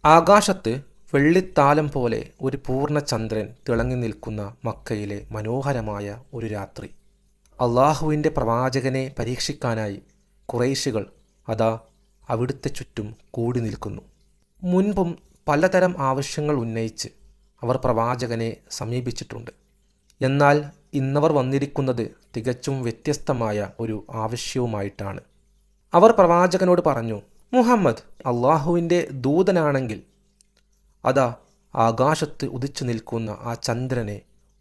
ആകാശത്ത് വെള്ളിത്താലം പോലെ ഒരു പൂർണ്ണചന്ദ്രൻ തിളങ്ങി നിൽക്കുന്ന മക്കയിലെ മനോഹരമായ ഒരു രാത്രി. അള്ളാഹുവിൻ്റെ പ്രവാചകനെ പരീക്ഷിക്കാനായി ഖുറൈശികൾ അതാ അവിടുത്തെ ചുറ്റും കൂടി നിൽക്കുന്നു. മുൻപും പലതരം ആവശ്യങ്ങൾ ഉന്നയിച്ച് അവർ പ്രവാചകനെ സമീപിച്ചിട്ടുണ്ട്. എന്നാൽ ഇന്നവർ വന്നിരിക്കുന്നത് തികച്ചും വ്യത്യസ്തമായ ഒരു ആവശ്യവുമായിട്ടാണ്. അവർ പ്രവാചകനോട് പറഞ്ഞു, മുഹമ്മദ് അള്ളാഹുവിൻ്റെ ദൂതനാണെങ്കിൽ അതാ ആകാശത്ത് ഉദിച്ചു നിൽക്കുന്ന ആ ചന്ദ്രനെ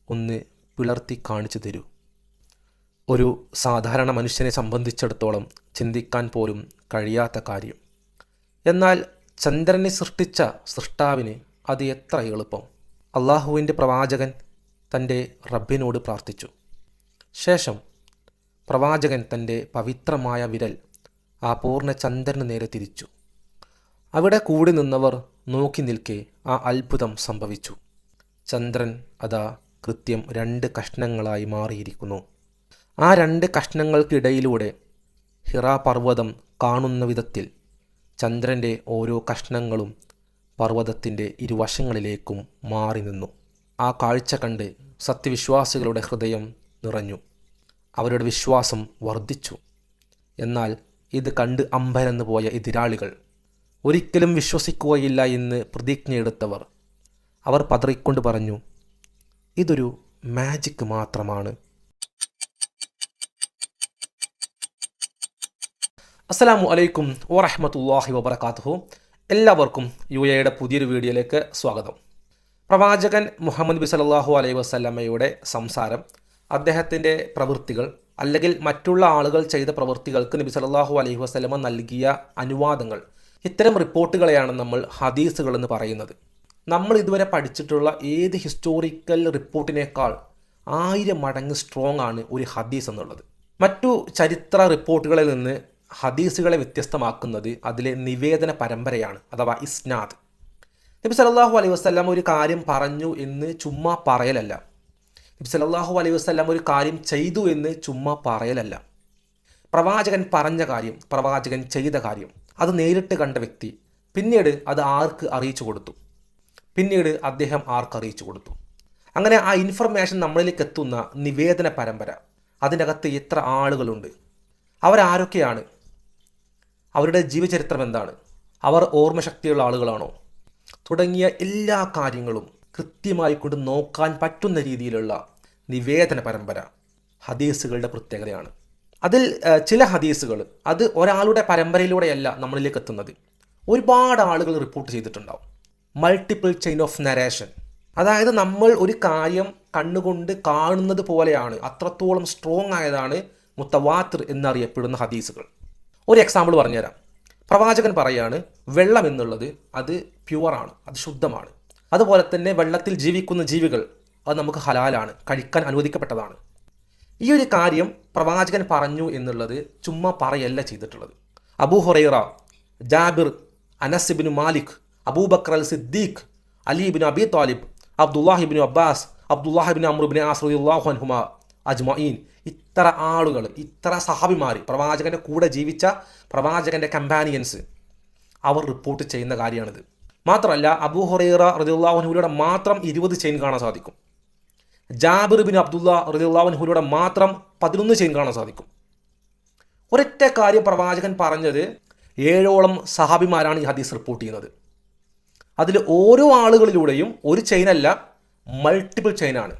ഒന്ന് പിളർത്തി കാണിച്ചു തരൂ. ഒരു സാധാരണ മനുഷ്യനെ സംബന്ധിച്ചിടത്തോളം ചിന്തിക്കാൻ പോലും കഴിയാത്ത കാര്യം. എന്നാൽ ചന്ദ്രനെ സൃഷ്ടിച്ച സൃഷ്ടാവിന് അത് എത്ര എളുപ്പം. അള്ളാഹുവിൻ്റെ പ്രവാചകൻ തൻ്റെ റബ്ബിനോട് പ്രാർത്ഥിച്ചു. ശേഷം പ്രവാചകൻ തൻ്റെ പവിത്രമായ വിരൽ ആ പൂർണ്ണ ചന്ദ്രന് നേരെ തിരിച്ചു. അവിടെ കൂടി നിന്നവർ നോക്കി നിൽക്കെ ആ അത്ഭുതം സംഭവിച്ചു. ചന്ദ്രൻ അതാ കൃത്യം 2 കഷ്ണങ്ങളായി മാറിയിരിക്കുന്നു. ആ 2 കഷ്ണങ്ങൾക്കിടയിലൂടെ ഹിറാ പർവ്വതം കാണുന്ന വിധത്തിൽ ചന്ദ്രൻ്റെ ഓരോ കഷ്ണങ്ങളും പർവ്വതത്തിൻ്റെ ഇരുവശങ്ങളിലേക്കും മാറി നിന്നു. ആ കാഴ്ച കണ്ട് സത്യവിശ്വാസികളുടെ ഹൃദയം നിറഞ്ഞു. അവരുടെ വിശ്വാസം വർദ്ധിച്ചു. എന്നാൽ ഇത് കണ്ട് അമ്പരന്ന് പോയ എതിരാളികൾ, ഒരിക്കലും വിശ്വസിക്കുകയില്ല എന്ന് പ്രതിജ്ഞയെടുത്തവർ, അവർ പതറിക്കൊണ്ട് പറഞ്ഞു, ഇതൊരു മാജിക് മാത്രമാണ്. അസ്സലാമു അലൈക്കും വറഹ്മത്തുള്ളാഹി വബറകാതുഹു. എല്ലാവർക്കും UAയുടെ പുതിയൊരു വീഡിയോയിലേക്ക് സ്വാഗതം. പ്രവാചകൻ മുഹമ്മദ് നബി സല്ലല്ലാഹു അലൈഹി വസല്ലമയുടെ സംസാരം, അദ്ദേഹത്തിൻ്റെ പ്രവൃത്തികൾ അല്ലെങ്കിൽ മറ്റുള്ള ആളുകൾ ചെയ്ത പ്രവൃത്തികൾക്ക് നബി സല്ലല്ലാഹു അലൈഹി വസല്ലമ നൽകിയ അനുവാദങ്ങൾ, ഇത്തരം റിപ്പോർട്ടുകളെയാണ് നമ്മൾ ഹദീസുകൾ എന്ന് പറയുന്നത്. നമ്മൾ ഇതുവരെ പഠിച്ചിട്ടുള്ള ഏത് ഹിസ്റ്റോറിക്കൽ റിപ്പോർട്ടിനേക്കാൾ 1000 മടങ്ങ് സ്ട്രോങ് ആണ് ഒരു ഹദീസ് എന്നുള്ളത്. മറ്റു ചരിത്ര റിപ്പോർട്ടുകളിൽ നിന്ന് ഹദീസുകളെ വ്യത്യസ്തമാക്കുന്നത് അതിലെ നിവേദന പരമ്പരയാണ്, അഥവാ ഇസ്നാദ്. നബി സല്ലല്ലാഹു അലൈഹി വസല്ലം ഒരു കാര്യം പറഞ്ഞു എന്ന് ചുമ്മാ പറയലല്ല. നബി സല്ലല്ലാഹു അലൈഹി വസല്ലം ഒരു കാര്യം ചെയ്തു എന്ന് ചുമ്മാ പറയലല്ല. പ്രവാചകൻ പറഞ്ഞ കാര്യം, പ്രവാചകൻ ചെയ്ത കാര്യം, അത് നേരിട്ട് കണ്ട വ്യക്തി പിന്നീട് അത് ആർക്ക് അറിയിച്ചു കൊടുത്തു, പിന്നീട് അദ്ദേഹം ആർക്ക് അറിയിച്ചു കൊടുത്തു. അങ്ങനെ ആ ഇൻഫർമേഷൻ നമ്മളിലേക്ക് എത്തുന്ന നിവേദന പരമ്പര, അതിൻ്റെ അകത്ത് എത്ര ആളുകളുണ്ട്, അവരാരൊക്കെയാണ്, അവരുടെ ജീവചരിത്രം എന്താണ്, അവർ ഓർമ്മശക്തിയുള്ള ആളുകളാണോ, തുടങ്ങിയ എല്ലാ കാര്യങ്ങളും കൃത്യമായി കൊണ്ട് നോക്കാൻ പറ്റുന്ന രീതിയിലുള്ള നിവേദന പരമ്പര ഹദീസുകളുടെ പ്രത്യേകതയാണ്. അതിൽ ചില ഹദീസുകൾ അത് ഒരാളുടെ പരമ്പരയിലൂടെയല്ല നമ്മളിലേക്ക് എത്തുന്നത്, ഒരുപാട് ആളുകൾ റിപ്പോർട്ട് ചെയ്തിട്ടുണ്ടാവും. മൾട്ടിപ്പിൾ ചെയിൻ ഓഫ് നരേഷൻ, അതായത് നമ്മൾ ഒരു കാര്യം കണ്ണുകൊണ്ട് കാണുന്നത് പോലെയാണ്, അത്രത്തോളം സ്ട്രോങ് ആയതാണ് മുത്തവാത്തിർ എന്നറിയപ്പെടുന്ന ഹദീസുകൾ. ഒരു എക്സാമ്പിൾ പറഞ്ഞുതരാം. പ്രവാചകൻ പറയാണ്, വെള്ളം എന്നുള്ളത് അത് പ്യുവറാണ്, അത് ശുദ്ധമാണ്. അതുപോലെ വെള്ളത്തിൽ ജീവിക്കുന്ന ജീവികൾ അത് നമുക്ക് ഹലാലാണ്, കഴിക്കാൻ അനുവദിക്കപ്പെട്ടതാണ്. ഈ ഒരു കാര്യം പ്രവാചകൻ പറഞ്ഞു എന്നുള്ളത് ചുമ്മാ പറയല്ല ചെയ്തിട്ടുള്ളത്. Abu Hurairah, Jabir, Anas ibn Malik, Abu Bakr al Siddiq, Ali ibn Abi Talib, Abdullah ibn Abbas, Abdullah ibn Amr ibn As റളിയല്ലാഹു അൻഹുമാ അജ്മഈൻ, ഇത്ര ആളുകൾ, ഇത്ര സഹാബിമാർ, പ്രവാചകൻ്റെ കൂടെ ജീവിച്ച പ്രവാചകൻ്റെ കമ്പാനിയൻസ്, അവർ റിപ്പോർട്ട് ചെയ്യുന്ന കാര്യമാണിത്. മാത്രമല്ല അബൂ ഹുറൈറ റളിയല്ലാഹു അൻഹുവിലൂടെ മാത്രം 20 ചെയിൻ കാണാൻ സാധിക്കും. ജാബിർ ബിൻ അബ്ദുല്ല റളിയല്ലാഹു അൻഹുവിലൂടെ മാത്രം 11 ചെയിൻ കാണാൻ സാധിക്കും. ഒരൊറ്റ കാര്യം പ്രവാചകൻ പറഞ്ഞത് 7ഓളം സഹാബിമാരാണ് ഈ ഹദീസ് റിപ്പോർട്ട് ചെയ്യുന്നത്. അതിൽ ഓരോ ആളുകളിലൂടെയും ഒരു ചെയിനല്ല, മൾട്ടിപ്പിൾ ചെയിനാണ്.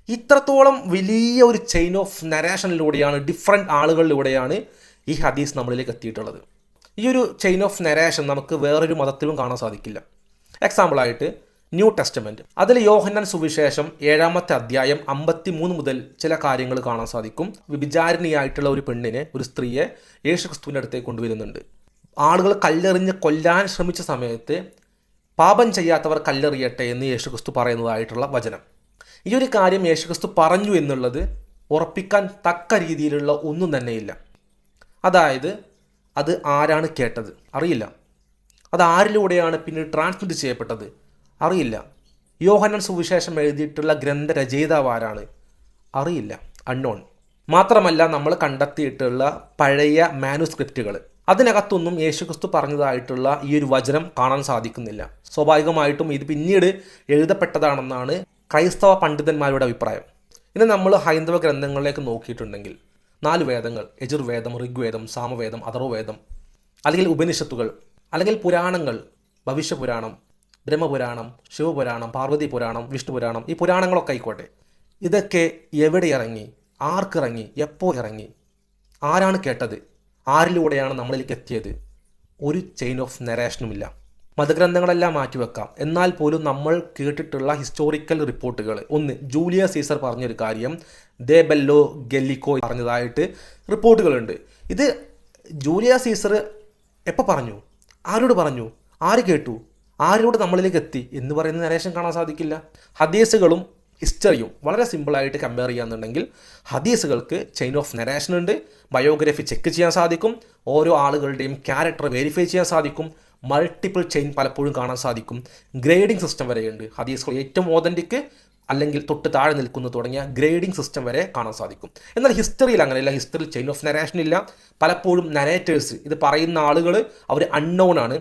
ഇത്രത്തോളം വലിയ ഒരു ചെയിൻ ഓഫ് നരേഷനിലൂടെയാണ്, ഡിഫറെൻറ്റ് ആളുകളിലൂടെയാണ് ഈ ഹദീസ് നമ്മളിലേക്ക് എത്തിയിട്ടുള്ളത്. ഈ ഒരു ചെയിൻ ഓഫ് നരേഷൻ നമുക്ക് വേറൊരു മതത്തിലും കാണാൻ സാധിക്കില്ല. എക്സാമ്പിളായിട്ട് ന്യൂ ടെസ്റ്റമെൻറ്റ്, അതിൽ യോഹന്നാൻ സുവിശേഷം 7-ാമത്തെ അധ്യായം 53 മുതൽ ചില കാര്യങ്ങൾ കാണാൻ സാധിക്കും. വിചാരണയായിട്ടുള്ള ഒരു പെണ്ണിനെ, ഒരു സ്ത്രീയെ യേശുക്രിസ്തുവിൻ്റെ അടുത്തേക്ക് കൊണ്ടുവരുന്നുണ്ട്. ആളുകൾ കല്ലെറിഞ്ഞ് കൊല്ലാൻ ശ്രമിച്ച സമയത്ത് പാപം ചെയ്യാത്തവർ കല്ലെറിയട്ടെ എന്ന് യേശുക്രിസ്തു പറയുന്നതായിട്ടുള്ള വചനം. ഈ ഒരു കാര്യം യേശുക്രിസ്തു പറഞ്ഞു എന്നുള്ളത് ഉറപ്പിക്കാൻ തക്ക രീതിയിലുള്ള ഒന്നും തന്നെയില്ല. അതായത് അത് ആരാണ് കേട്ടത് അറിയില്ല, അത് ആരിലൂടെയാണ് പിന്നീട് ട്രാൻസ്മിറ്റ് ചെയ്യപ്പെട്ടത് അറിയില്ല, യോഹന്നാൻ സുവിശേഷം എഴുതിയിട്ടുള്ള ഗ്രന്ഥരചയിതാവ് ആരാണ് അറിയില്ല, അൺനോൺ. മാത്രമല്ല നമ്മൾ കണ്ടെത്തിയിട്ടുള്ള പഴയ മാനുസ്ക്രിപ്റ്റുകൾ, അതിനകത്തൊന്നും യേശുക്രിസ്തു പറഞ്ഞതായിട്ടുള്ള ഈ ഒരു വചനം കാണാൻ സാധിക്കുന്നില്ല. സ്വാഭാവികമായിട്ടും ഇത് പിന്നീട് എഴുതപ്പെട്ടതാണെന്നാണ് ക്രൈസ്തവ പണ്ഡിതന്മാരുടെ അഭിപ്രായം. ഇനി നമ്മൾ ഹൈന്ദവ ഗ്രന്ഥങ്ങളിലേക്ക് നോക്കിയിട്ടുണ്ടെങ്കിൽ 4 വേദങ്ങൾ, യജുർവേദം, ഋഗ്വേദം, സാമവേദം, അഥർവവേദം, അല്ലെങ്കിൽ ഉപനിഷത്തുകൾ, അല്ലെങ്കിൽ പുരാണങ്ങൾ, ഭവിഷ്യപുരാണം, ബ്രഹ്മപുരാണം, ശിവപുരാണം, പാർവതി പുരാണം, വിഷ്ണു പുരാണം, ഈ പുരാണങ്ങളൊക്കെ ആയിക്കോട്ടെ, ഇതൊക്കെ എവിടെ ഇറങ്ങി, ആർക്കിറങ്ങി, എപ്പോൾ ഇറങ്ങി, ആരാണ് കേട്ടത്, ആരിലൂടെയാണ് നമ്മളിലേക്ക് എത്തിയത്? ഒരു ചെയിൻ ഓഫ് നരേഷനുമില്ല. മതഗ്രന്ഥങ്ങളെല്ലാം മാറ്റിവെക്കാം, എന്നാൽ പോലും നമ്മൾ കേട്ടിട്ടുള്ള ഹിസ്റ്റോറിക്കൽ റിപ്പോർട്ടുകൾ, ഒന്ന് ജൂലിയസ് സീസർ പറഞ്ഞൊരു കാര്യം ദേ ബെല്ലോ ഗെല്ലിക്കോ പറഞ്ഞതായിട്ട് റിപ്പോർട്ടുകളുണ്ട്. ഇത് ജൂലിയസ് സീസർ എപ്പോൾ പറഞ്ഞു, ആരോട് പറഞ്ഞു, ആര് കേട്ടു, ആരോട് നമ്മളിലേക്ക് എത്തി എന്ന് പറയുന്ന നരേഷൻ കാണാൻ സാധിക്കില്ല. ഹദീസുകളും ഹിസ്റ്ററിയും വളരെ സിമ്പിളായിട്ട് കമ്പയർ ചെയ്യാന്നുണ്ടെങ്കിൽ ഹദീസുകൾക്ക് ചെയിൻ ഓഫ് നരേഷൻ ഉണ്ട്, ബയോഗ്രഫി ചെക്ക് ചെയ്യാൻ സാധിക്കും, ഓരോ ആളുകളുടെയും ക്യാരക്ടർ വെരിഫൈ ചെയ്യാൻ സാധിക്കും, മൾട്ടിപ്പിൾ ചെയിൻ പലപ്പോഴും കാണാൻ സാധിക്കും, ഗ്രേഡിംഗ് സിസ്റ്റം വരെയുണ്ട്. ഹദീസുകൾ ഏറ്റവും ഓതൻറ്റിക് അല്ലെങ്കിൽ തൊട്ട് താഴെ നിൽക്കുന്നു തുടങ്ങിയ ഗ്രേഡിംഗ് സിസ്റ്റം വരെ കാണാൻ സാധിക്കും. എന്നാൽ ഹിസ്റ്ററിയിൽ അങ്ങനെയല്ല. ഹിസ്റ്ററിയിൽ ചെയിൻ ഓഫ് നരേഷൻ ഇല്ല. പലപ്പോഴും നരേറ്റേഴ്സ്, ഇത് പറയുന്ന ആളുകൾ അവർ അൺനോൺ ആണ്.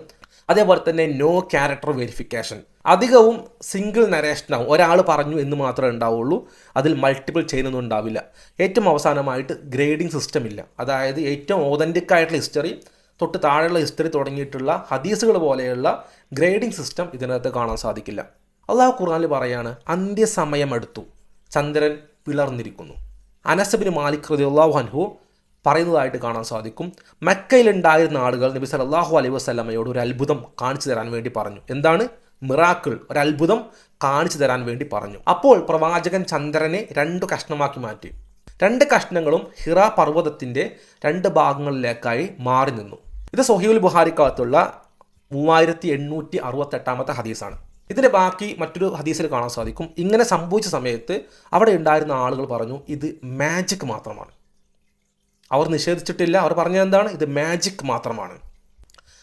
അതേപോലെ തന്നെ നോ ക്യാരക്ടർ വെരിഫിക്കേഷൻ, അധികവും സിംഗിൾ നരേഷനാവും. ഒരാൾ പറഞ്ഞു എന്ന് മാത്രമേ ഉണ്ടാവുള്ളൂ, അതിൽ മൾട്ടിപ്പിൾ ചെയിൻ ഒന്നും ഉണ്ടാവില്ല. ഏറ്റവും അവസാനമായിട്ട് ഗ്രേഡിംഗ് സിസ്റ്റം ഇല്ല. അതായത് ഏറ്റവും ഓതൻറ്റിക് ആയിട്ടുള്ള ഹിസ്റ്ററി തൊട്ട് താഴെയുള്ള ഹിസ്റ്ററി തുടങ്ങിയിട്ടുള്ള ഹദീസുകൾ പോലെയുള്ള ഗ്രേഡിംഗ് സിസ്റ്റം ഇതിനകത്ത് കാണാൻ സാധിക്കില്ല. അള്ളാഹു ഖുർആനിൽ പറയാണ്, അന്ത്യസമയം അടുത്തു, ചന്ദ്രൻ പിളർന്നിരിക്കുന്നു. അനസ് ബിൻ മാലിക് റളിയല്ലാഹു അൻഹു പറയുന്നതായിട്ട് കാണാൻ സാധിക്കും. മക്കയിലുണ്ടായിരുന്ന ആളുകൾ നബി സല്ലല്ലാഹു അലൈഹി വസല്ലമയോട് ഒരു അത്ഭുതം കാണിച്ചു തരാൻ വേണ്ടി പറഞ്ഞു. എന്താണ്? മിറാക്കിൾ, ഒരു അത്ഭുതം കാണിച്ചു തരാൻ വേണ്ടി പറഞ്ഞു. അപ്പോൾ പ്രവാചകൻ ചന്ദ്രനെ 2 കഷ്ണമാക്കി മാറ്റി. 2 കഷ്ണങ്ങളും ഹിറ പർവ്വതത്തിൻ്റെ 2 ഭാഗങ്ങളിലേക്കായി മാറി നിന്നു. ഇത് സ്വഹീഹുൽ ബുഖാരിക്കകത്തുള്ള 3868 ഹദീസാണ്. ഇതിൻ്റെ ബാക്കി മറ്റൊരു ഹദീസിൽ കാണാൻ സാധിക്കും. ഇങ്ങനെ സംഭവിച്ച സമയത്ത് അവിടെ ഉണ്ടായിരുന്ന ആളുകൾ പറഞ്ഞു, ഇത് മാജിക് മാത്രമാണ്. അവർ നിഷേധിച്ചിട്ടില്ല. അവർ പറഞ്ഞത് എന്താണ്? ഇത് മാജിക് മാത്രമാണ്.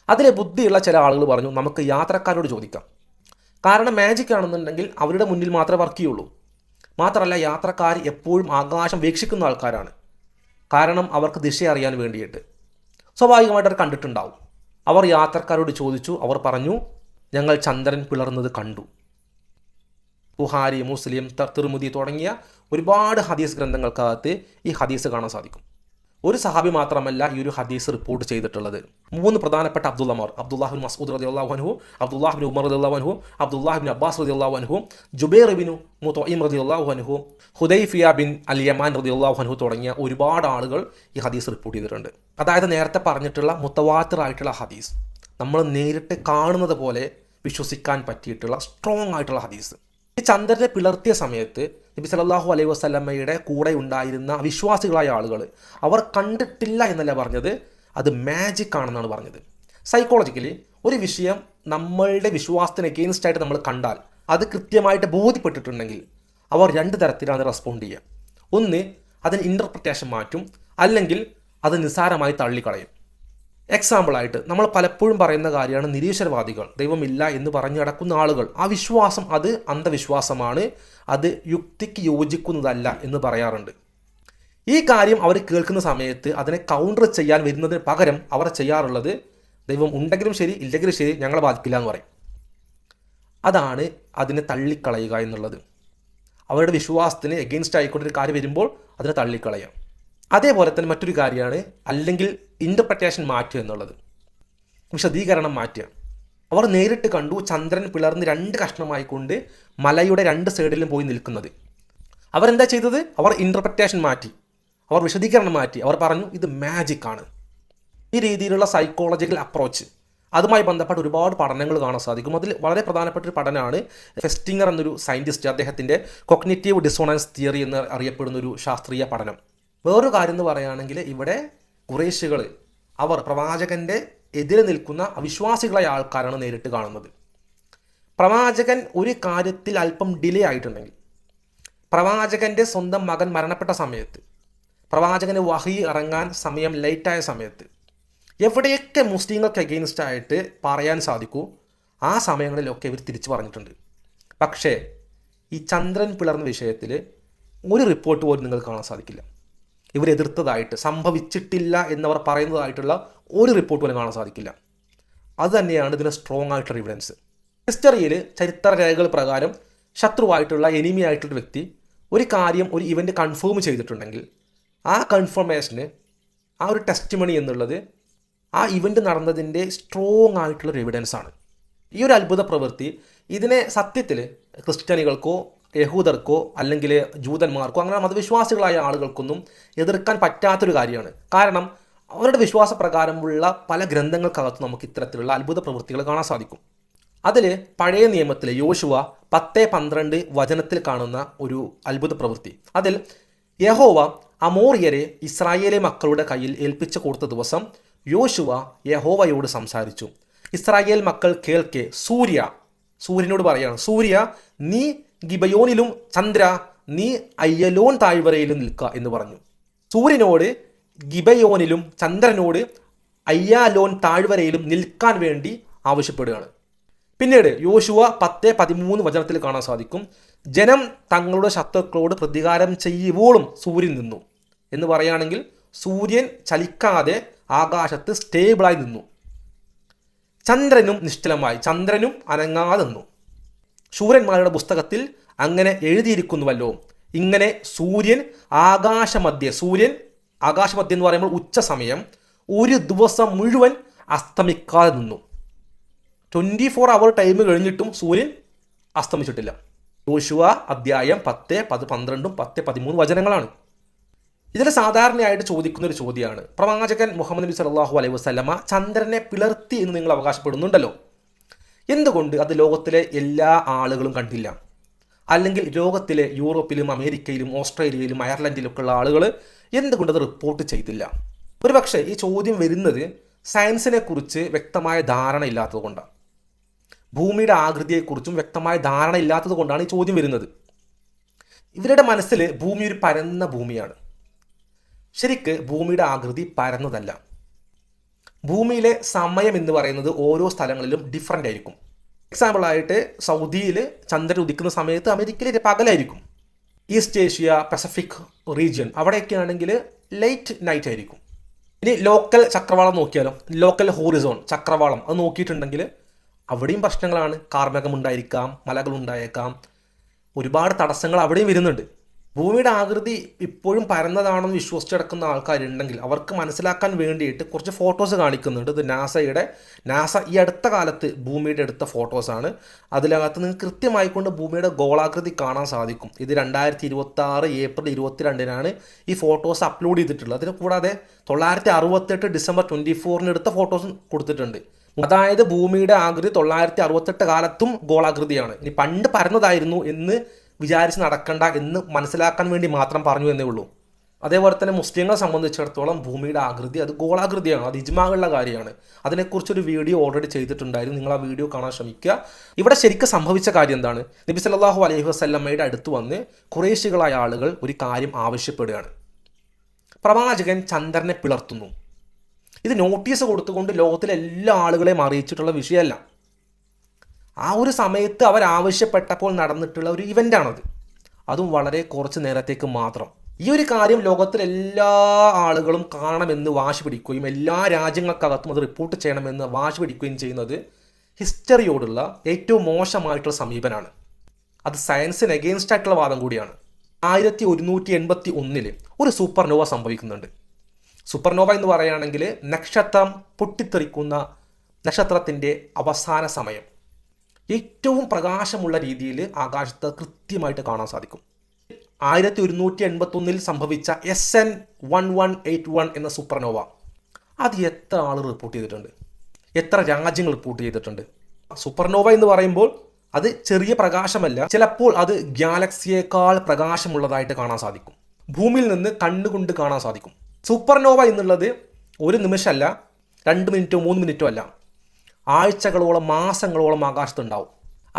അതിലെ ബുദ്ധിയുള്ള ചില ആളുകൾ പറഞ്ഞു, നമുക്ക് യാത്രക്കാരോട് ചോദിക്കാം. കാരണം മാജിക് ആണെന്നുണ്ടെങ്കിൽ അവരുടെ മുന്നിൽ മാത്രമേ വർക്ക് ചെയ്യുള്ളൂ. മാത്രമല്ല, യാത്രക്കാർ എപ്പോഴും ആകാശം വീക്ഷിക്കുന്ന ആൾക്കാരാണ്. കാരണം അവർക്ക് ദിശ അറിയാൻ വേണ്ടിയിട്ട് സ്വാഭാവികമായിട്ട് അവർ കണ്ടിട്ടുണ്ടാവും. അവർ യാത്രക്കാരോട് ചോദിച്ചു. അവർ പറഞ്ഞു, ഞങ്ങൾ ചന്ദ്രൻ പിളർന്നത് കണ്ടു. ബുഖാരി, മുസ്ലിം, തിർമിദി തുടങ്ങിയ ഒരുപാട് ഹദീസ് ഗ്രന്ഥങ്ങൾക്കകത്ത് ഈ ഹദീസ് കാണാൻ സാധിക്കും. ഒരു സഹാബി മാത്രമല്ല ഈ ഒരു ഹദീസ് റിപ്പോർട്ട് ചെയ്തിട്ടുള്ളത്. 3 പ്രധാനപ്പെട്ട അബ്ദുള്ളമാർ, അബ്ദുല്ലാഹിബിൻ മസ്ഊദ് റളിയല്ലാഹു അൻഹു, അബ്ദുല്ലാഹിബിൻ ഉമർ റളിയല്ലാഹു അൻഹു, അബ്ദുല്ലാഹിബിൻ അബ്ബാസ് റളിയല്ലാഹു അൻഹു, ജുബൈർ ബിൻ മുതഇം റളിയല്ലാഹു അൻഹു, ഹുദൈഫിയ ബിൻ അൽ യമാൻ റളിയല്ലാഹു അൻഹു തുടങ്ങിയ ഒരുപാട് ആളുകൾ ഈ ഹദീസ് റിപ്പോർട്ട് ചെയ്തിട്ടുണ്ട്. അതായത് നേരത്തെ പറഞ്ഞിട്ടുള്ള മുത്തവാത്തിർ ആയിട്ടുള്ള ഹദീസ്, നമ്മൾ നേരിട്ട് കാണുന്നത് പോലെ വിശ്വസിക്കാൻ പറ്റിയിട്ടുള്ള സ്ട്രോങ് ആയിട്ടുള്ള ഹദീസ്. ഈ ചന്ദ്രനെ പിളർത്തിയ സമയത്ത് നബി സല്ലല്ലാഹു അലൈഹി വസല്ലമയുടെ കൂടെ ഉണ്ടായിരുന്ന വിശ്വാസികളായ ആളുകൾ അവർ കണ്ടിട്ടില്ല എന്നല്ല പറഞ്ഞത്, അത് മാജിക് ആണെന്നാണ് പറഞ്ഞത്. സൈക്കോളജിക്കലി ഒരു വിഷയം നമ്മളുടെ വിശ്വാസത്തിന് എഗെയിൻസ്റ്റ് ആയിട്ട് നമ്മൾ കണ്ടാൽ, അത് കൃത്യമായിട്ട് ബോധ്യപ്പെട്ടിട്ടുണ്ടെങ്കിൽ അവർ 2 തരത്തിലാണ് റെസ്പോണ്ട് ചെയ്യുക. ഒന്ന്, അതിന് ഇൻ്റർപ്രിറ്റേഷൻ മാറ്റും, അല്ലെങ്കിൽ അത് നിസ്സാരമായി തള്ളിക്കളയും. എക്സാമ്പിളായിട്ട് നമ്മൾ പലപ്പോഴും പറയുന്ന കാര്യമാണ് നിരീശ്വരവാദികൾ, ദൈവമില്ല എന്ന് പറഞ്ഞു നടക്കുന്ന ആളുകൾ. ആ വിശ്വാസം അത് അന്ധവിശ്വാസമാണ്, അത് യുക്തിക്ക് യോജിക്കുന്നതല്ല എന്ന് പറയാറുണ്ട്. ഈ കാര്യം അവർ കേൾക്കുന്ന സമയത്ത് അതിനെ കൗണ്ടർ ചെയ്യാൻ വരുന്നതിന് പകരം അവർ ചെയ്യാറുള്ളത്, ദൈവം ഉണ്ടെങ്കിലും ശരി ഇല്ലെങ്കിലും ശരി ഞങ്ങളെ ബാധിക്കില്ല എന്ന് പറയും. അതാണ് അതിനെ തള്ളിക്കളയുക എന്നുള്ളത്. അവരുടെ വിശ്വാസത്തിന് എഗെയിൻസ്റ്റ് ആയിക്കൊണ്ടൊരു കാര്യം വരുമ്പോൾ അതിനെ തള്ളിക്കളയാം. അതേപോലെ തന്നെ മറ്റൊരു കാര്യമാണ് അല്ലെങ്കിൽ ഇൻ്റർപ്രിറ്റേഷൻ മാറ്റുക എന്നുള്ളത്, വിശദീകരണം മാറ്റുക. അവർ നേരിട്ട് കണ്ടു ചന്ദ്രൻ പിളർന്ന് 2 കഷ്ണമായിക്കൊണ്ട് മലയുടെ 2 സൈഡിലും പോയി നിൽക്കുന്നത്. അവരെന്താ ചെയ്തത്? അവർ ഇൻ്റർപ്രിറ്റേഷൻ മാറ്റി, അവർ വിശദീകരണം മാറ്റി. അവർ പറഞ്ഞു ഇത് മാജിക് ആണ്. ഈ രീതിയിലുള്ള സൈക്കോളജിക്കൽ അപ്രോച്ച്, അതുമായി ബന്ധപ്പെട്ട് ഒരുപാട് പഠനങ്ങൾ കാണാൻ സാധിക്കും. അതിൽ വളരെ പ്രധാനപ്പെട്ട ഒരു പഠനമാണ് ഫെസ്റ്റിംഗർ എന്നൊരു സയൻറ്റിസ്റ്റ്, അദ്ദേഹത്തിൻ്റെ കൊഗ്നിറ്റീവ് ഡിസോണൻസ് തിയറി എന്ന് അറിയപ്പെടുന്ന ഒരു ശാസ്ത്രീയ പഠനം. വേറൊരു കാര്യം എന്ന് പറയുകയാണെങ്കിൽ, ഇവിടെ ഖുറൈശികൾ അവർ പ്രവാചകൻ്റെ എതിരെ നിൽക്കുന്ന അവിശ്വാസികളായ ആൾക്കാരാണ് നേരിട്ട് കാണുന്നത്. പ്രവാചകൻ ഒരു കാര്യത്തിൽ അല്പം ഡിലേ ആയിട്ടുണ്ടെങ്കിൽ, പ്രവാചകൻ്റെ സ്വന്തം മകൻ മരണപ്പെട്ട സമയത്ത്, പ്രവാചകന് വഹി ഇറങ്ങാൻ സമയം ലേറ്റായ സമയത്ത്, എവിടെയൊക്കെ മുസ്ലിങ്ങൾക്ക് അഗെയിൻസ്റ്റ് ആയിട്ട് പറയാൻ സാധിക്കൂ ആ സമയങ്ങളിലൊക്കെ ഇവർ തിരിച്ചു പറഞ്ഞിട്ടുണ്ട്. പക്ഷേ ഈ ചന്ദ്രൻ പിളർന്ന വിഷയത്തിൽ ഒരു റിപ്പോർട്ട് പോലും നിങ്ങൾക്ക് കാണാൻ സാധിക്കില്ല. ഇവരെതിർത്തതായിട്ട്, സംഭവിച്ചിട്ടില്ല എന്നവർ പറയുന്നതായിട്ടുള്ള ഒരു റിപ്പോർട്ട് പോലും കാണാൻ സാധിക്കില്ല. അത് തന്നെയാണ് ഇതിന് സ്ട്രോങ് ആയിട്ടുള്ള എവിഡൻസ്. ഹിസ്റ്ററിയിൽ ചരിത്ര രേഖകൾ പ്രകാരം ശത്രുവായിട്ടുള്ള എനിമി ആയിട്ടുള്ള വ്യക്തി ഒരു കാര്യം ഒരു ഇവൻ്റ് കൺഫേം ചെയ്തിട്ടുണ്ടെങ്കിൽ ആ കൺഫർമേഷന് ആ ഒരു ടെസ്റ്റിമണി എന്നുള്ളത് ആ ഇവൻ്റ് നടന്നതിൻ്റെ സ്ട്രോങ് ആയിട്ടുള്ളൊരു എവിഡൻസാണ്. ഈ ഒരു അത്ഭുത പ്രവൃത്തി ഇതിനെ സത്യത്തിൽ ക്രിസ്ത്യാനികൾക്കോ യഹൂദർക്കോ അല്ലെങ്കിൽ ജൂതന്മാർക്കോ അങ്ങനെ മതവിശ്വാസികളായ ആളുകൾക്കൊന്നും എതിർക്കാൻ പറ്റാത്തൊരു കാര്യമാണ്. കാരണം അവരുടെ വിശ്വാസപ്രകാരമുള്ള പല ഗ്രന്ഥങ്ങൾക്കകത്ത് നമുക്ക് ഇത്തരത്തിലുള്ള അത്ഭുത പ്രവൃത്തികൾ കാണാൻ സാധിക്കും. അതിൽ പഴയ നിയമത്തിലെ യോശുവ 10:12 വചനത്തിൽ കാണുന്ന ഒരു അത്ഭുത പ്രവൃത്തി, അതിൽ യഹോവ അമോറിയരെ ഇസ്രായേലി മക്കളുടെ കയ്യിൽ ഏൽപ്പിച്ചു കൊടുത്ത ദിവസം യോശുവ യഹോവയോട് സംസാരിച്ചു. ഇസ്രായേൽ മക്കൾ കേൾക്കെ സൂര്യനോട് പറയാണ്, സൂര്യ നീ ഗിബയോനിലും ചന്ദ്ര നീ അയ്യലോൻ താഴ്വരയിലും നിൽക്കുക എന്ന് പറഞ്ഞു. സൂര്യനോട് ഗിബയോനിലും ചന്ദ്രനോട് അയ്യാലോൻ താഴ്വരയിലും നിൽക്കാൻ വേണ്ടി ആവശ്യപ്പെടുകയാണ്. പിന്നീട് യോശുവ 10:13 വചനത്തിൽ കാണാൻ സാധിക്കും, ജനം തങ്ങളുടെ ശത്രുക്കളോട് പ്രതികാരം ചെയ്യുവോളും സൂര്യൻ നിന്നു എന്ന് പറയുകയാണെങ്കിൽ സൂര്യൻ ചലിക്കാതെ ആകാശത്ത് സ്റ്റേബിളായി നിന്നു. ചന്ദ്രനും നിശ്ചലമായി, ചന്ദ്രനും അനങ്ങാതെ നിന്നു. ശൂരന്മാരുടെ പുസ്തകത്തിൽ അങ്ങനെ എഴുതിയിരിക്കുന്നുവല്ലോ, ഇങ്ങനെ സൂര്യൻ ആകാശമധ്യേ എന്ന് പറയുമ്പോൾ ഉച്ച സമയം ഒരു ദിവസം മുഴുവൻ അസ്തമിക്കാതെ നിന്നു. 24 അവർ ടൈം കഴിഞ്ഞിട്ടും സൂര്യൻ അസ്തമിച്ചിട്ടില്ല. യോശുവ അധ്യായം 10, 12, 10, 13 വചനങ്ങളാണ്. ഇതിൽ സാധാരണയായിട്ട് ചോദിക്കുന്ന ഒരു ചോദ്യമാണ്, പ്രവാചകൻ മുഹമ്മദ് നബി സല്ലല്ലാഹു അലൈഹി വസല്ലമ ചന്ദ്രനെ പിളർത്തി എന്ന് നിങ്ങൾ അവകാശപ്പെടുന്നുണ്ടല്ലോ, എന്തുകൊണ്ട് അത് ലോകത്തിലെ എല്ലാ ആളുകളും കണ്ടില്ല? അല്ലെങ്കിൽ ലോകത്തിലെ യൂറോപ്പിലും അമേരിക്കയിലും ഓസ്ട്രേലിയയിലും അയർലൻഡിലൊക്കെ ഉള്ള ആളുകൾ എന്തുകൊണ്ട് അത് റിപ്പോർട്ട് ചെയ്തില്ല? ഒരുപക്ഷെ ഈ ചോദ്യം വരുന്നത് സയൻസിനെ കുറിച്ച് വ്യക്തമായ ധാരണ ഇല്ലാത്തത് കൊണ്ടാണ്. ഭൂമിയുടെ ആകൃതിയെക്കുറിച്ചും വ്യക്തമായ ധാരണ ഇല്ലാത്തത് കൊണ്ടാണ് ഈ ചോദ്യം വരുന്നത്. ഇവരുടെ മനസ്സിൽ ഭൂമി ഒരു പരന്ന ഭൂമിയാണ്. ശരിക്ക് ഭൂമിയുടെ ആകൃതി പരന്നതല്ല. ഭൂമിയിലെ സമയം എന്ന് പറയുന്നത് ഓരോ സ്ഥലങ്ങളിലും ഡിഫറൻ്റ് ആയിരിക്കും. എക്സാമ്പിളായിട്ട് സൗദിയിൽ ചന്ദ്രൻ ഉദിക്കുന്ന സമയത്ത് അമേരിക്കയിൽ പകലായിരിക്കും. ഈസ്റ്റ് ഏഷ്യ, പസഫിക് റീജിയൻ അവിടെയൊക്കെ ആണെങ്കിൽ ലൈറ്റ് നൈറ്റ് ആയിരിക്കും. ഇനി ലോക്കൽ ചക്രവാളം നോക്കിയാലോ, ലോക്കൽ ഹോറിസോൺ ചക്രവാളം അത് നോക്കിയിട്ടുണ്ടെങ്കിൽ അവിടെയും പ്രശ്നങ്ങളാണ്. കാർമേഘം ഉണ്ടായിരിക്കാം, മലകൾ ഉണ്ടായേക്കാം, ഒരുപാട് തടസ്സങ്ങൾ അവിടെയും വരുന്നുണ്ട്. ഭൂമിയുടെ ആകൃതി ഇപ്പോഴും പരന്നതാണെന്ന് വിശ്വസിച്ചെടുക്കുന്ന ആൾക്കാരുണ്ടെങ്കിൽ അവർക്ക് മനസ്സിലാക്കാൻ വേണ്ടിയിട്ട് കുറച്ച് ഫോട്ടോസ് കാണിക്കുന്നുണ്ട്. ഇത് നാസ ഈ അടുത്ത കാലത്ത് ഭൂമിയുടെ എടുത്ത ഫോട്ടോസാണ്. അതിനകത്ത് നിങ്ങൾക്ക് കൃത്യമായിക്കൊണ്ട് ഭൂമിയുടെ ഗോളാകൃതി കാണാൻ സാധിക്കും. ഇത് 2026 ഏപ്രിൽ 22 ഈ ഫോട്ടോസ് അപ്ലോഡ് ചെയ്തിട്ടുള്ളത്. അതിന് കൂടാതെ 968 ഡിസംബർ 24 എടുത്ത ഫോട്ടോസ് കൊടുത്തിട്ടുണ്ട്. അതായത് ഭൂമിയുടെ ആകൃതി 968 കാലത്തും ഗോളാകൃതിയാണ്. ഇനി പണ്ട് പരന്നതായിരുന്നു എന്ന് വിചാരിച്ച് നടക്കണ്ട എന്ന് മനസ്സിലാക്കാൻ വേണ്ടി മാത്രം പറഞ്ഞു എന്നേ ഉള്ളൂ. അതേപോലെ തന്നെ മുസ്ലിങ്ങളെ സംബന്ധിച്ചിടത്തോളം ഭൂമിയുടെ ആകൃതി അത് ഗോളാകൃതിയാണ്. അത് ഇജ്മാഉള്ള കാര്യമാണ്. അതിനെക്കുറിച്ചൊരു വീഡിയോ ഓൾറെഡി ചെയ്തിട്ടുണ്ടായിരുന്നു. നിങ്ങൾ ആ വീഡിയോ കാണാൻ ശ്രമിക്കുക. ഇവിടെ ശരിക്കും സംഭവിച്ച കാര്യം എന്താണ്? നബി സല്ലല്ലാഹു അലൈഹി വസല്ലമയുടെ അടുത്ത് വന്ന് ഖുറൈശികളായ ആളുകൾ ഒരു കാര്യം ആവശ്യപ്പെടുകയാണ്. പ്രവാചകൻ ചന്ദ്രനെ പിളർത്തുന്നു. ഇത് നോട്ടീസ് കൊടുത്തുകൊണ്ട് ലോകത്തിലെ എല്ലാ ആളുകളെയും അറിയിച്ചിട്ടുള്ള വിഷയമല്ല. ആ ഒരു സമയത്ത് അവരാവശ്യപ്പെട്ടപ്പോൾ നടന്നിട്ടുള്ള ഒരു ഇവൻ്റാണത്. അതും വളരെ കുറച്ച് നേരത്തേക്ക് മാത്രം. ഈ ഒരു കാര്യം ലോകത്തിലെ എല്ലാ ആളുകളും കാണണമെന്ന് വാശി പിടിക്കുകയും എല്ലാ രാജ്യങ്ങൾക്കകത്തും അത് റിപ്പോർട്ട് ചെയ്യണമെന്ന് വാശി പിടിക്കുകയും ചെയ്യുന്നത് ഹിസ്റ്ററിയോടുള്ള ഏറ്റവും മോശമായിട്ടുള്ള സമീപനമാണ്. അത് സയൻസിന് എഗെയിൻസ്റ്റ് ആയിട്ടുള്ള വാദം കൂടിയാണ്. 1181 ഒരു സൂപ്പർനോവ സംഭവിക്കുന്നുണ്ട്. സൂപ്പർനോവ എന്ന് പറയുകയാണെങ്കിൽ നക്ഷത്രം പൊട്ടിത്തെറിക്കുന്ന നക്ഷത്രത്തിൻ്റെ അവസാന സമയം ഏറ്റവും പ്രകാശമുള്ള രീതിയിൽ ആകാശത്ത് കൃത്യമായിട്ട് കാണാൻ സാധിക്കും. 1181 സംഭവിച്ച SN 1181 എന്ന സൂപ്പർനോവ അത് എത്ര ആൾ റിപ്പോർട്ട് ചെയ്തിട്ടുണ്ട്? എത്ര രാജ്യങ്ങൾ റിപ്പോർട്ട് ചെയ്തിട്ടുണ്ട്? സൂപ്പർനോവ എന്ന് പറയുമ്പോൾ അത് ചെറിയ പ്രകാശമല്ല, ചിലപ്പോൾ അത് ഗാലക്സിയേക്കാൾ പ്രകാശമുള്ളതായിട്ട് കാണാൻ സാധിക്കും. ഭൂമിയിൽ നിന്ന് കണ്ണുകൊണ്ട് കാണാൻ സാധിക്കും. സൂപ്പർനോവ എന്നുള്ളത് ഒരു നിമിഷമല്ല, 2 മിനിറ്റോ 3 മിനിറ്റോ അല്ല, ആഴ്ചകളോളം മാസങ്ങളോളം ആകാശത്തുണ്ടാവും.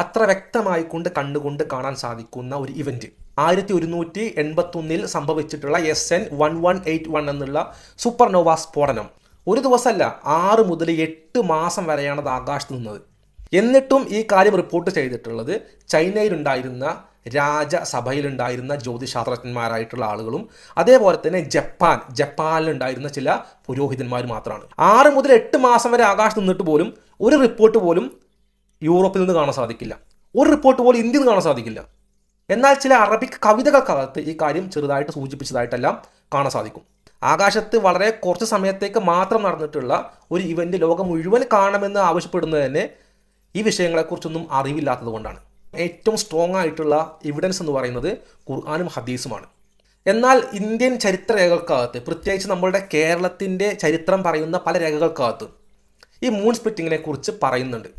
അത്ര വ്യക്തമായിക്കൊണ്ട് കണ്ടുകൊണ്ട് കാണാൻ സാധിക്കുന്ന ഒരു ഇവൻറ്റ് 1181 സംഭവിച്ചിട്ടുള്ള SN 1181 എന്നുള്ള സൂപ്പർനോവ സ്ഫോടനം ഒരു ദിവസമല്ല, 6 മുതൽ 8 മാസം വരെയാണ് അത് ആകാശത്ത് നിന്നത്. എന്നിട്ടും ഈ കാര്യം റിപ്പോർട്ട് ചെയ്തിട്ടുള്ളത് ചൈനയിലുണ്ടായിരുന്ന രാജസഭയിലുണ്ടായിരുന്ന ജ്യോതിശാസ്ത്രജ്ഞന്മാരായിട്ടുള്ള ആളുകളും അതേപോലെ തന്നെ ജപ്പാനിലുണ്ടായിരുന്ന ചില പുരോഹിതന്മാർ മാത്രമാണ്. 6 മുതൽ 8 മാസം വരെ ആകാശത്ത് നിന്നിട്ട് പോലും ഒരു റിപ്പോർട്ട് പോലും യൂറോപ്പിൽ നിന്ന് കാണാൻ സാധിക്കില്ല, ഒരു റിപ്പോർട്ട് പോലും ഇന്ത്യയിൽ നിന്ന് കാണാൻ സാധിക്കില്ല. എന്നാൽ ചില അറബിക് കവിതകൾക്കകത്ത് ഈ കാര്യം ചെറുതായിട്ട് സൂചിപ്പിച്ചതായിട്ടെല്ലാം കാണാൻ സാധിക്കും. ആകാശത്ത് വളരെ കുറച്ച് സമയത്തേക്ക് മാത്രം നടന്നിട്ടുള്ള ഒരു ഇവന്റ് ലോകം മുഴുവൻ കാണണമെന്ന് ആവശ്യപ്പെടുന്നത് തന്നെ ഈ വിഷയങ്ങളെക്കുറിച്ചൊന്നും അറിവില്ലാത്തത് കൊണ്ടാണ്. ഏറ്റവും സ്ട്രോങ് ആയിട്ടുള്ള എവിഡൻസ് എന്ന് പറയുന്നത് ഖുർആനും ഹദീസുമാണ്. എന്നാൽ ഇന്ത്യൻ ചരിത്ര രേഖകൾക്കകത്ത്, പ്രത്യേകിച്ച് നമ്മളുടെ കേരളത്തിൻ്റെ ചരിത്രം പറയുന്ന പല രേഖകൾക്കകത്ത് ഈ മൂൺ സ്പ്ലിറ്റിങ്ങിനെ കുറിച്ച് പറയുന്നുണ്ട്.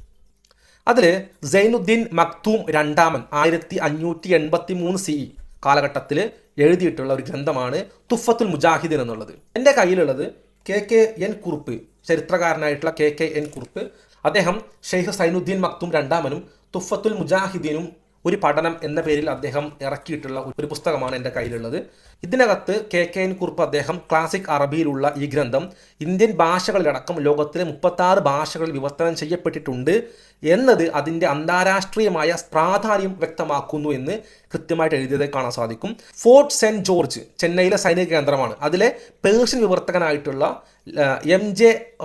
അതിൽ സൈനുദ്ദീൻ മക്തൂം രണ്ടാമൻ 1583 CE കാലഘട്ടത്തിൽ എഴുതിയിട്ടുള്ള ഒരു ഗ്രന്ഥമാണ് തുഫത്തുൽ മുജാഹിദീൻ എന്നുള്ളത്. എൻ്റെ കയ്യിലുള്ളത് KKN കുറുപ്പ്, ചരിത്രകാരനായിട്ടുള്ള KKN കുറുപ്പ്, അദ്ദേഹം ഷെയ്ഖ് സൈനുദ്ദീൻ മക്തൂം രണ്ടാമനും തുഫത്തുൽ മുജാഹിദീനും ഒരു പഠനം എന്ന പേരിൽ അദ്ദേഹം ഇറക്കിയിട്ടുള്ള ഒരു പുസ്തകമാണ് എൻ്റെ കയ്യിലുള്ളത്. ഇതിനകത്ത് KKN കുറുപ്പ് അദ്ദേഹം ക്ലാസിക് അറബിയിലുള്ള ഈ ഗ്രന്ഥം ഇന്ത്യൻ ഭാഷകളിലടക്കം ലോകത്തിലെ 36 ഭാഷകളിൽ വിവർത്തനം ചെയ്യപ്പെട്ടിട്ടുണ്ട് എന്നത് അതിൻ്റെ അന്താരാഷ്ട്രീയമായ പ്രാധാന്യം വ്യക്തമാക്കുന്നു എന്ന് കൃത്യമായിട്ട് എഴുതിയതായി കാണാൻ സാധിക്കും. ഫോർട്ട് സെൻറ്റ് ജോർജ് ചെന്നൈയിലെ സൈനിക കേന്ദ്രമാണ്. അതിലെ പേർഷ്യൻ വിവർത്തകനായിട്ടുള്ള MJ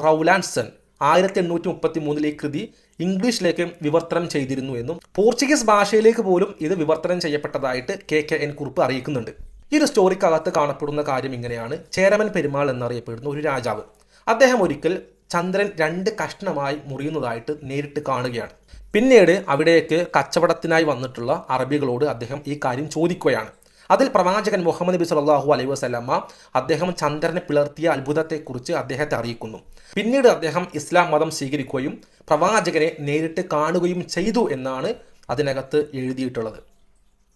റൗലാൻസൺ 1833 ഈ കൃതി ഇംഗ്ലീഷിലേക്ക് വിവർത്തനം ചെയ്തിരുന്നു എന്നും പോർച്ചുഗീസ് ഭാഷയിലേക്ക് പോലും ഇത് വിവർത്തനം ചെയ്യപ്പെട്ടതായിട്ട് KKN കുറിപ്പ് അറിയിക്കുന്നുണ്ട്. ഈ ഒരു സ്റ്റോറിക്കകത്ത് കാണപ്പെടുന്ന കാര്യം ഇങ്ങനെയാണ്. ചേരമൻ പെരുമാൾ എന്നറിയപ്പെടുന്ന ഒരു രാജാവ്, അദ്ദേഹം ഒരിക്കൽ ചന്ദ്രൻ 2 കഷ്ണമായി മുറിയുന്നതായിട്ട് നേരിട്ട് കാണുകയാണ്. പിന്നീട് അവിടേക്ക് കച്ചവടത്തിനായി വന്നിട്ടുള്ള അറബികളോട് അദ്ദേഹം ഈ കാര്യം ചോദിക്കുകയാണ്. അതിൽ പ്രവാചകൻ മുഹമ്മദ് നബി സല്ലല്ലാഹു അലൈഹി വസല്ലമ അദ്ദേഹം ചന്ദ്രനെ പിളർത്തിയ അത്ഭുതത്തെക്കുറിച്ച് അദ്ദേഹത്തെ അറിയിക്കുന്നു. പിന്നീട് അദ്ദേഹം ഇസ്ലാം മതം സ്വീകരിക്കുകയും പ്രവാചകനെ നേരിട്ട് കാണുകയും ചെയ്തു എന്നാണ് അതിനകത്ത് എഴുതിയിട്ടുള്ളത്.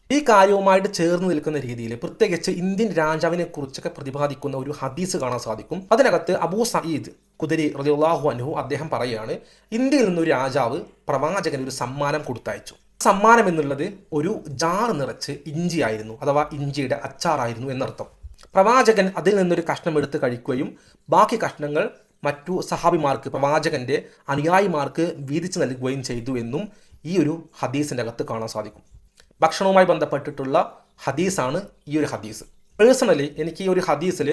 ഈ കാര്യവുമായിട്ട് ചേർന്ന് നിൽക്കുന്ന രീതിയിൽ പ്രത്യേകിച്ച് ഇന്ത്യൻ രാജാവിനെ കുറിച്ചൊക്കെ പ്രതിപാദിക്കുന്ന ഒരു ഹദീസ് കാണാൻ സാധിക്കും. അതിനകത്ത് അബൂ സഈദ് ഖുദരി റളിയല്ലാഹു അൻഹു അദ്ദേഹം പറയുകയാണ്, ഇന്ത്യയിൽ നിന്നൊരു രാജാവ് പ്രവാചകന് ഒരു സമ്മാനം കൊടുത്തയച്ചു. സമ്മാനം എന്നുള്ളത് ഒരു ജാർ നിറച്ച് ഇഞ്ചി ആയിരുന്നു, അഥവാ ഇഞ്ചിയുടെ അച്ചാറായിരുന്നു എന്നർത്ഥം. പ്രവാചകൻ അതിൽ നിന്നൊരു കഷ്ണം എടുത്ത് കഴിക്കുകയും ബാക്കി കഷ്ണങ്ങൾ മറ്റു സഹാബിമാർക്ക്, പ്രവാചകന്റെ അനുയായിമാർക്ക് വീതിച്ചു നൽകുകയും ചെയ്തു എന്നും ഈ ഒരു ഹദീസിൻ്റെ അകത്ത് കാണാൻ സാധിക്കും. ഭക്ഷണവുമായി ബന്ധപ്പെട്ടിട്ടുള്ള ഹദീസാണ് ഈ ഒരു ഹദീസ്. പേഴ്സണലി എനിക്ക് ഈ ഒരു ഹദീസിൽ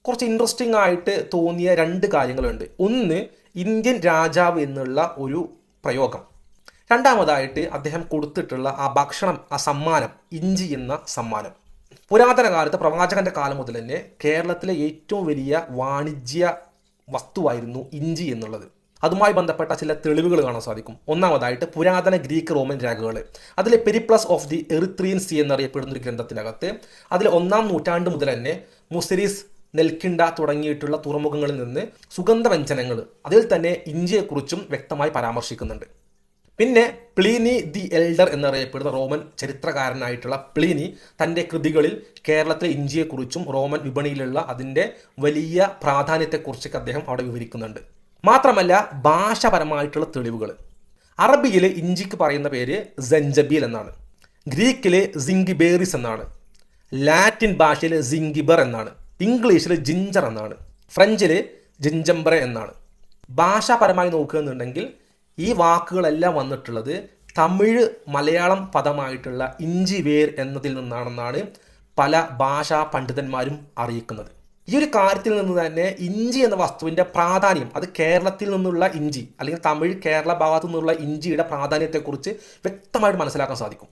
കുറച്ച് ഇൻട്രസ്റ്റിംഗ് ആയിട്ട് തോന്നിയ 2 കാര്യങ്ങളുണ്ട്. ഒന്ന്, ഇന്ത്യൻ രാജാവ് എന്നുള്ള ഒരു പ്രയോഗം. രണ്ടാമതായിട്ട് അദ്ദേഹം കൊടുത്തിട്ടുള്ള ആ ഭക്ഷണം, ആ സമ്മാനം, ഇഞ്ചി എന്ന സമ്മാനം. പുരാതന കാലത്ത് പ്രവാചകന്റെ കാലം മുതൽ തന്നെ കേരളത്തിലെ ഏറ്റവും വലിയ വാണിജ്യ വസ്തുവായിരുന്നു ഇഞ്ചി എന്നുള്ളത്. അതുമായി ബന്ധപ്പെട്ട ചില തെളിവുകൾ കാണാൻ സാധിക്കും. ഒന്നാമതായിട്ട് പുരാതന ഗ്രീക്ക് റോമൻ രേഖകൾ, അതിലെ Periplus of the Erythraean Sea എന്നറിയപ്പെടുന്ന ഒരു ഗ്രന്ഥത്തിനകത്ത് അതിൽ 1-ാം നൂറ്റാണ്ട് മുതൽ തന്നെ മുസിരിസ്, നെൽക്കിണ്ട തുടങ്ങിയിട്ടുള്ള തുറമുഖങ്ങളിൽ നിന്ന് സുഗന്ധവ്യഞ്ജനങ്ങൾ, അതിൽ തന്നെ ഇഞ്ചിയെക്കുറിച്ചും വ്യക്തമായി പരാമർശിക്കുന്നുണ്ട്. പിന്നെ പ്ലീനി ദി എൽഡർ എന്നറിയപ്പെടുന്ന റോമൻ ചരിത്രകാരനായിട്ടുള്ള പ്ലീനി തൻ്റെ കൃതികളിൽ കേരളത്തിലെ ഇഞ്ചിയെക്കുറിച്ചും റോമൻ വിപണിയിലുള്ള അതിൻ്റെ വലിയ പ്രാധാന്യത്തെക്കുറിച്ചൊക്കെ അദ്ദേഹം അവിടെ വിവരിക്കുന്നുണ്ട്. മാത്രമല്ല ഭാഷാപരമായിട്ടുള്ള തെളിവുകൾ. അറബിയിൽ ഇഞ്ചിക്ക് പറയുന്ന പേര് സഞ്ചബീൽ എന്നാണ്, ഗ്രീക്കിൽ സിംഗിബേറിസ് എന്നാണ്, ലാറ്റിൻ ഭാഷയിൽ സിംഗിബർ എന്നാണ്, ഇംഗ്ലീഷിൽ ജിഞ്ചർ എന്നാണ്, ഫ്രഞ്ചിൽ ജിഞ്ചംബ്രെ എന്നാണ്. ഭാഷാപരമായി നോക്കുകയെന്നുണ്ടെങ്കിൽ ഈ വാക്കുകളെല്ലാം വന്നിട്ടുള്ളത് തമിഴ് മലയാളം പദമായിട്ടുള്ള ഇഞ്ചി വേർ എന്നതിൽ നിന്നാണെന്നാണ് പല ഭാഷാ പണ്ഡിതന്മാരും അറിയിക്കുന്നത്. ഈ ഒരു കാര്യത്തിൽ നിന്ന് തന്നെ ഇഞ്ചി എന്ന വസ്തുവിൻ്റെ പ്രാധാന്യം, അത് കേരളത്തിൽ നിന്നുള്ള ഇഞ്ചി അല്ലെങ്കിൽ തമിഴ് കേരള ഭാഗത്തു നിന്നുള്ള ഇഞ്ചിയുടെ പ്രാധാന്യത്തെക്കുറിച്ച് വ്യക്തമായിട്ട് മനസ്സിലാക്കാൻ സാധിക്കും.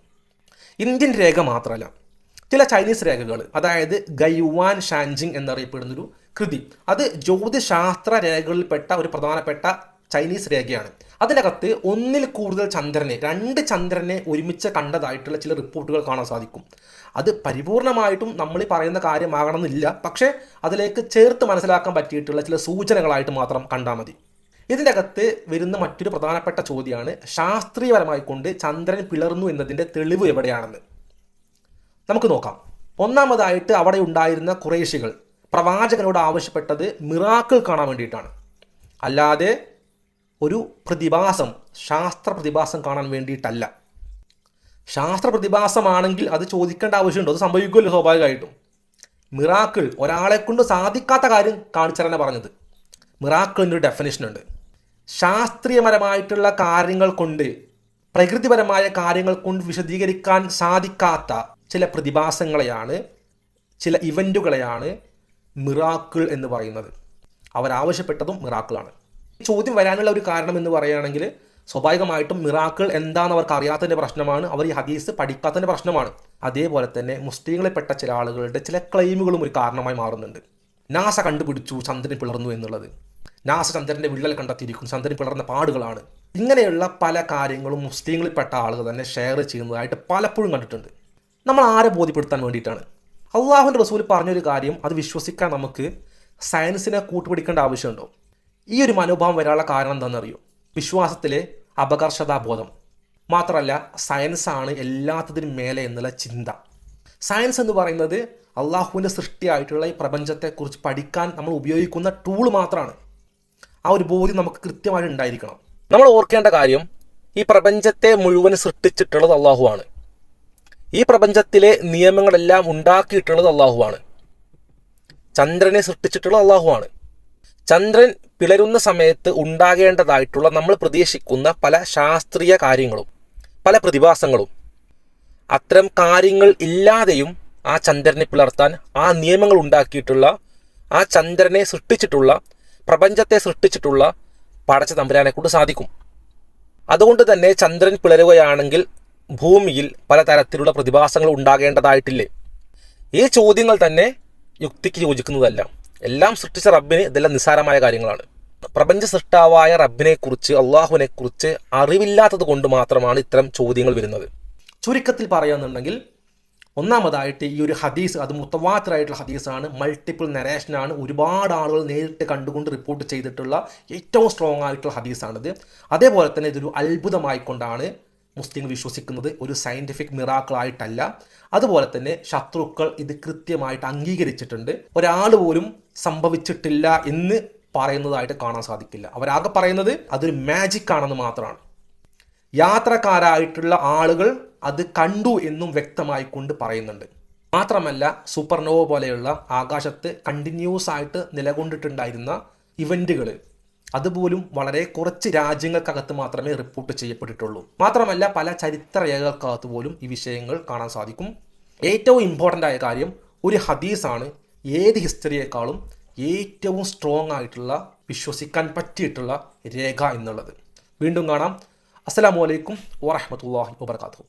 ഇന്ത്യൻ രേഖ മാത്രമല്ല, ചില ചൈനീസ് രേഖകൾ, അതായത് ഗൈവാൻ ഷാൻജിങ് എന്നറിയപ്പെടുന്നൊരു കൃതി, അത് ജ്യോതിശാസ്ത്ര രേഖകളിൽപ്പെട്ട ഒരു പ്രധാനപ്പെട്ട ചൈനീസ് രേഖയാണ്. അതിനകത്ത് 1-ൽ കൂടുതൽ ചന്ദ്രനെ, 2 ചന്ദ്രനെ ഒരുമിച്ച് കണ്ടതായിട്ടുള്ള ചില റിപ്പോർട്ടുകൾ കാണാൻ സാധിക്കും. അത് പരിപൂർണമായിട്ടും നമ്മൾ ഈ പറയുന്ന കാര്യമാകണമെന്നില്ല, പക്ഷേ അതിലേക്ക് ചേർത്ത് മനസ്സിലാക്കാൻ പറ്റിയിട്ടുള്ള ചില സൂചനകളായിട്ട് മാത്രം കണ്ടാൽ മതി. ഇതിൻ്റെ അകത്ത് വരുന്ന മറ്റൊരു പ്രധാനപ്പെട്ട ചോദ്യമാണ് ശാസ്ത്രീയപരമായി കൊണ്ട് ചന്ദ്രൻ പിളർന്നു എന്നതിൻ്റെ തെളിവ് എവിടെയാണെന്ന്. നമുക്ക് നോക്കാം. ഒന്നാമതായിട്ട് അവിടെ ഉണ്ടായിരുന്ന ഖുറൈശികൾ പ്രവാചകനോട് ആവശ്യപ്പെട്ടത് മിറാക്കിൾ കാണാൻ വേണ്ടിയിട്ടാണ്, അല്ലാതെ ഒരു പ്രതിഭാസം, ശാസ്ത്ര പ്രതിഭാസം കാണാൻ വേണ്ടിയിട്ടല്ല. ശാസ്ത്ര പ്രതിഭാസമാണെങ്കിൽ അത് ചോദിക്കേണ്ട ആവശ്യമുണ്ടോ? അത് സംഭവിക്കുമല്ലോ സ്വാഭാവികമായിട്ടും. മിറാക്കിൾ, ഒരാളെ കൊണ്ട് സാധിക്കാത്ത കാര്യം കാണിച്ചാലാണ് പറഞ്ഞത്. മിറാക്കിളിൻ്റെ ഒരു ഡെഫിനേഷൻ ഉണ്ട്. ശാസ്ത്രീയപരമായിട്ടുള്ള കാര്യങ്ങൾ കൊണ്ട് പ്രകൃതിപരമായ കാര്യങ്ങൾ കൊണ്ട് വിശദീകരിക്കാൻ സാധിക്കാത്ത ചില പ്രതിഭാസങ്ങളെയാണ്, ചില ഇവൻറ്റുകളെയാണ് മിറാക്കിൾ എന്ന് പറയുന്നത്. അവരാവശ്യപ്പെട്ടതും മിറാക്കിളാണ്. ഈ ചോദ്യം വരാനുള്ള ഒരു കാരണം എന്ന് പറയുകയാണെങ്കിൽ സ്വാഭാവികമായിട്ടും മിറാക്കിൾ എന്താണെന്ന് അവർക്ക് അറിയാത്തതിൻ്റെ പ്രശ്നമാണ്, അവർ ഈ ഹദീസ് പഠിക്കാത്തതിൻ്റെ പ്രശ്നമാണ്. അതേപോലെ തന്നെ മുസ്ലിങ്ങളിൽപ്പെട്ട ചില ആളുകളുടെ ചില ക്ലെയിമുകളും ഒരു കാരണമായി മാറുന്നുണ്ട്. നാസ കണ്ടുപിടിച്ചു ചന്ദ്രൻ പിളർന്നു എന്നുള്ളത്, നാസ ചന്ദ്രൻ്റെ വിള്ളൽ കണ്ടെത്തിയിരിക്കുന്നു, ചന്ദ്രൻ പിളർന്ന പാടുകളാണ്. ഇങ്ങനെയുള്ള പല കാര്യങ്ങളും മുസ്ലിങ്ങളിൽപ്പെട്ട ആളുകൾ തന്നെ ഷെയർ ചെയ്യുന്നതായിട്ട് പലപ്പോഴും കണ്ടിട്ടുണ്ട്. നമ്മൾ ആരെ ബോധ്യപ്പെടുത്താൻ വേണ്ടിയിട്ടാണ്? അള്ളാഹുവിൻ്റെ റസൂൽ പറഞ്ഞൊരു കാര്യം അത് വിശ്വസിക്കാൻ നമുക്ക് സയൻസിനെ കൂട്ടുപിടിക്കേണ്ട ആവശ്യമുണ്ടോ? ഈ ഒരു മനോഭാവം വരാനുള്ള കാരണം എന്താണെന്നറിയോ? വിശ്വാസത്തിലെ അപകർഷതാബോധം. മാത്രമല്ല, സയൻസാണ് എല്ലാത്തിനും മേലെ എന്നുള്ള ചിന്ത. സയൻസ് എന്ന് പറയുന്നത് അള്ളാഹുവിൻ്റെ സൃഷ്ടിയായിട്ടുള്ള ഈ പ്രപഞ്ചത്തെക്കുറിച്ച് പഠിക്കാൻ നമ്മൾ ഉപയോഗിക്കുന്ന ടൂൾ മാത്രമാണ്. ആ ഒരു ബോധ്യം നമുക്ക് കൃത്യമായിട്ട് ഉണ്ടായിരിക്കണം. നമ്മൾ ഓർക്കേണ്ട കാര്യം, ഈ പ്രപഞ്ചത്തെ മുഴുവൻ സൃഷ്ടിച്ചിട്ടുള്ളത് അള്ളാഹുവാണ്. ഈ പ്രപഞ്ചത്തിലെ നിയമങ്ങളെല്ലാം ഉണ്ടാക്കിയിട്ടുള്ളത് അള്ളാഹുവാണ്. ചന്ദ്രനെ സൃഷ്ടിച്ചിട്ടുള്ളത് അള്ളാഹുവാണ്. ചന്ദ്രൻ പിളരുന്ന സമയത്ത് ഉണ്ടാകേണ്ടതായിട്ടുള്ള നമ്മൾ പ്രതീക്ഷിക്കുന്ന പല ശാസ്ത്രീയ കാര്യങ്ങളും പല പ്രതിഭാസങ്ങളും, അത്തരം കാര്യങ്ങൾ ഇല്ലാതെയും ആ ചന്ദ്രനെ പിളർത്താൻ ആ നിയമങ്ങൾ ഉണ്ടാക്കിയിട്ടുള്ള, ആ ചന്ദ്രനെ സൃഷ്ടിച്ചിട്ടുള്ള, പ്രപഞ്ചത്തെ സൃഷ്ടിച്ചിട്ടുള്ള പടച്ച തമ്പുരാനെ കൊണ്ട് സാധിക്കും. അതുകൊണ്ട് തന്നെ ചന്ദ്രൻ പിളരുകയാണെങ്കിൽ ഭൂമിയിൽ പലതരത്തിലുള്ള പ്രതിഭാസങ്ങൾ ഉണ്ടാകേണ്ടതായിട്ടില്ലേ? ഈ ചോദ്യങ്ങൾ തന്നെ യുക്തിക്ക് യോജിക്കുന്നതല്ല. എല്ലാം സൃഷ്ടിച്ച റബ്ബിന് ഇതെല്ലാം നിസ്സാരമായ കാര്യങ്ങളാണ്. പ്രപഞ്ച സൃഷ്ടാവായ റബ്ബിനെക്കുറിച്ച്, അള്ളാഹുവിനെക്കുറിച്ച് അറിവില്ലാത്തത് കൊണ്ട് മാത്രമാണ് ഇത്തരം ചോദ്യങ്ങൾ വരുന്നത്. ചുരുക്കത്തിൽ പറയുകയാണെന്നുണ്ടെങ്കിൽ, ഒന്നാമതായിട്ട് ഈ ഒരു ഹദീസ് അത് മുത്തവാത്തിറായിട്ടുള്ള ഹദീസാണ്, മൾട്ടിപ്പിൾ നരേഷനാണ്, ഒരുപാട് ആളുകൾ നേരിട്ട് കണ്ടുകൊണ്ട് റിപ്പോർട്ട് ചെയ്തിട്ടുള്ള ഏറ്റവും സ്ട്രോങ് ആയിട്ടുള്ള ഹദീസാണിത്. അതേപോലെ തന്നെ ഇതൊരു അത്ഭുതമായിക്കൊണ്ടാണ് മുസ്ലിങ്ങൾ വിശ്വസിക്കുന്നത്, ഒരു സയൻറ്റിഫിക് മിറാക്കിളായിട്ടല്ല. അതുപോലെ തന്നെ ശത്രുക്കൾ ഇത് കൃത്യമായിട്ട് അംഗീകരിച്ചിട്ടുണ്ട്. ഒരാൾ പോലും സംഭവിച്ചിട്ടില്ല എന്ന് പറയുന്നതായിട്ട് കാണാൻ സാധിക്കില്ല. അവരാകെ പറയുന്നത് അതൊരു മാജിക് ആണെന്ന് മാത്രമാണ്. യാത്രക്കാരായിട്ടുള്ള ആളുകൾ അത് കണ്ടു എന്നും വ്യക്തമായി കൊണ്ട് പറയുന്നുണ്ട്. മാത്രമല്ല, സൂപ്പർനോവ പോലെയുള്ള ആകാശത്ത് കണ്ടിന്യൂസ് ആയിട്ട് നിലകൊണ്ടിട്ടുണ്ടായിരുന്ന ഇവൻറ്റുകൾ അതുപോലും വളരെ കുറച്ച് രാജ്യങ്ങൾക്കകത്ത് മാത്രമേ റിപ്പോർട്ട് ചെയ്യപ്പെട്ടിട്ടുള്ളൂ. മാത്രമല്ല, പല ചരിത്ര രേഖകൾക്കകത്ത് പോലും ഈ വിഷയങ്ങൾ കാണാൻ സാധിക്കും. ഏറ്റവും ഇമ്പോർട്ടൻ്റ് ആയ കാര്യം, ഒരു ഹദീസാണ് ഏത് ഹിസ്റ്ററിയേക്കാളും ഏറ്റവും സ്ട്രോങ് ആയിട്ടുള്ള, വിശ്വസിക്കാൻ പറ്റിയിട്ടുള്ള രേഖ എന്നുള്ളത്. വീണ്ടും കാണാം. അസ്സലാമു അലൈക്കും വറഹ്മത്തുള്ളാഹി വബറകാതുഹു.